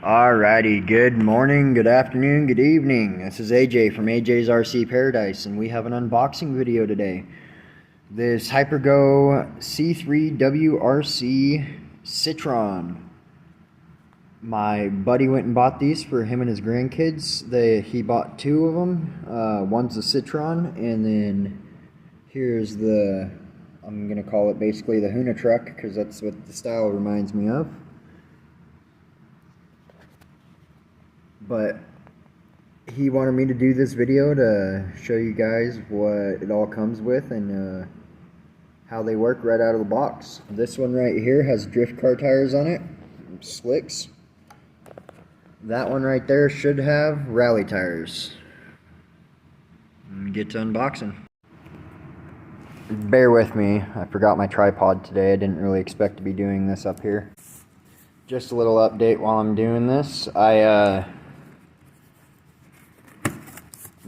Alrighty, good morning, good afternoon, good evening. This is AJ from AJ's RC Paradise, and we have an unboxing video today. This Hypergo C3 WRC Citroen. My buddy went and bought these for him and his grandkids. He bought two of them. One's a Citroen, and then here's I'm going to call it basically the Huna truck, because that's what the style reminds me of. But he wanted me to do this video to show you guys what it all comes with and how they work right out of the box. This one right here has drift car tires on it, slicks. That one right there should have rally tires. Let me get to unboxing. Bear with me, I forgot my tripod today. I didn't really expect to be doing this up here. Just a little update while I'm doing this.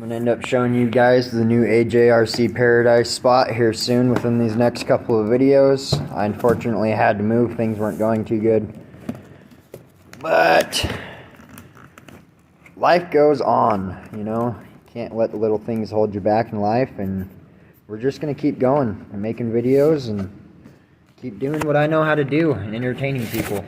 I'm going to end up showing you guys the new AJRC Paradise spot here soon within these next couple of videos. I unfortunately had to move, things weren't going too good. But life goes on, you know. Can't let the little things hold you back in life, and we're just going to keep going and making videos and keep doing what I know how to do and entertaining people.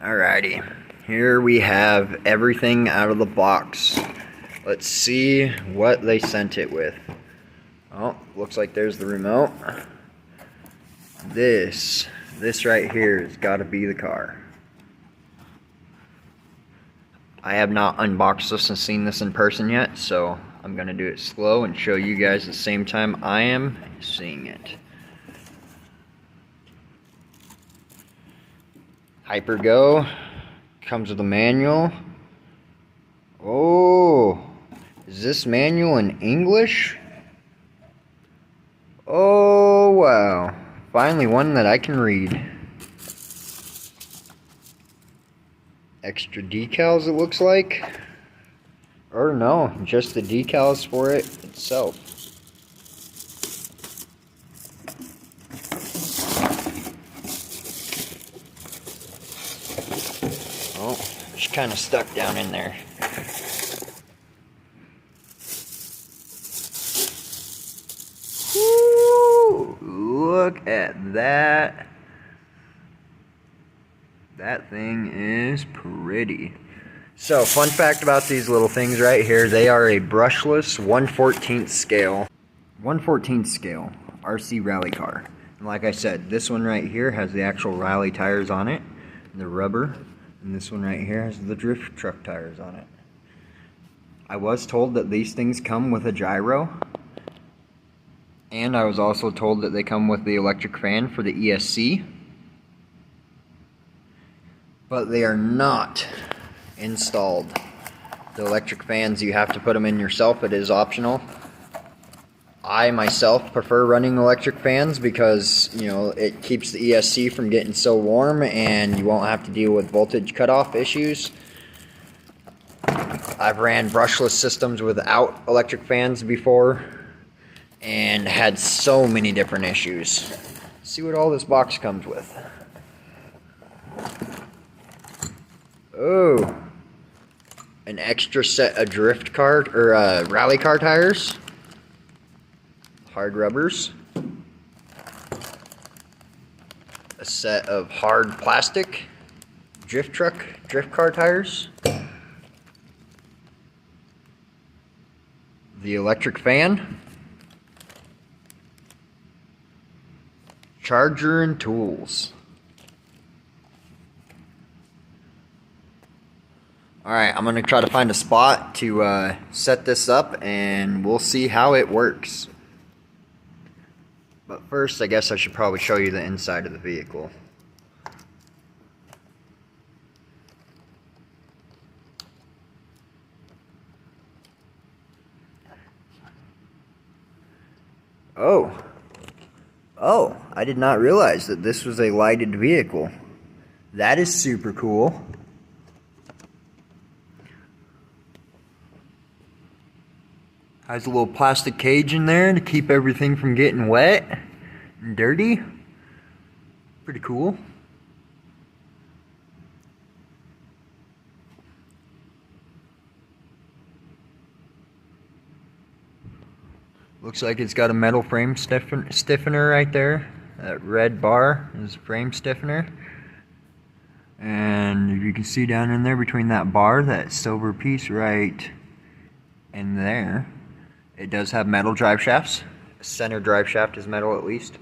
Alrighty, here we have everything out of the box. Let's see what they sent it with. Oh, looks like there's the remote. This right here has got to be the car. I have not unboxed this and seen this in person yet, so I'm going to do it slow and show you guys at the same time I am seeing it. Hypergo comes with a manual. Oh, is this manual in English? Oh wow, finally one that I can read. Extra decals it looks like, or no, just the decals for it itself. Oh, it's kind of stuck down in there. Woo! Look at that. That thing is pretty. So, fun fact about these little things right here, they are a brushless 1/14 scale. 1/14 scale RC rally car. And like I said, this one right here has the actual rally tires on it, the rubber. And this one right here has the drift truck tires on it. I was told that these things come with a gyro. And I was also told that they come with the electric fan for the ESC. But they are not installed. The electric fans, you have to put them in yourself. It is optional. I myself prefer running electric fans because, you know, it keeps the ESC from getting so warm and you won't have to deal with voltage cutoff issues. I've ran brushless systems without electric fans before and had so many different issues. Let's see what all this box comes with. Oh, an extra set of drift car or rally car tires. Hard rubbers, a set of hard plastic drift car tires, the electric fan, charger and tools. Alright, I'm going to try to find a spot to set this up and we'll see how it works. But first, I guess I should probably show you the inside of the vehicle. Oh, I did not realize that this was a lighted vehicle. That is super cool. Has a little plastic cage in there to keep everything from getting wet and dirty. Pretty cool. Looks like it's got a metal frame stiffener right there. That red bar is frame stiffener. And if you can see down in there between that bar, that silver piece right in there, it does have metal drive shafts. The center drive shaft is metal at least.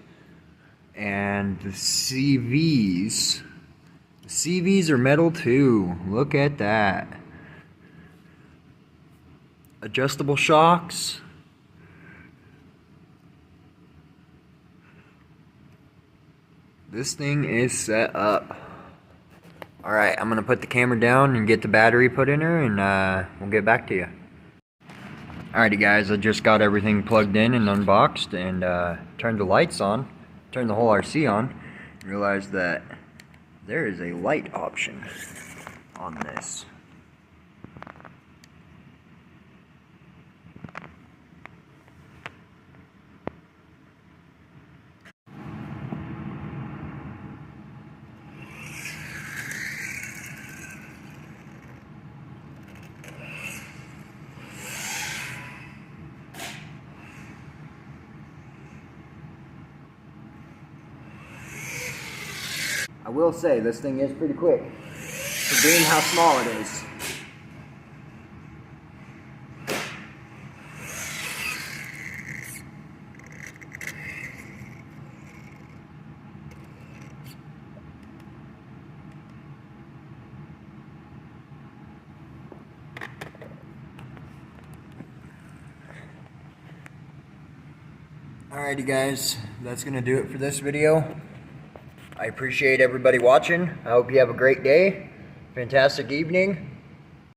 And the CVs are metal too. Look at that. Adjustable shocks. This thing is set up. Alright, I'm going to put the camera down and get the battery put in her, and we'll get back to you. Alrighty guys, I just got everything plugged in and unboxed and turned the lights on, turned the whole RC on, and realized that there is a light option on this. I will say, this thing is pretty quick for being how small it is. Alrighty guys, that's going to do it for this video. I appreciate everybody watching. I hope you have a great day, fantastic evening,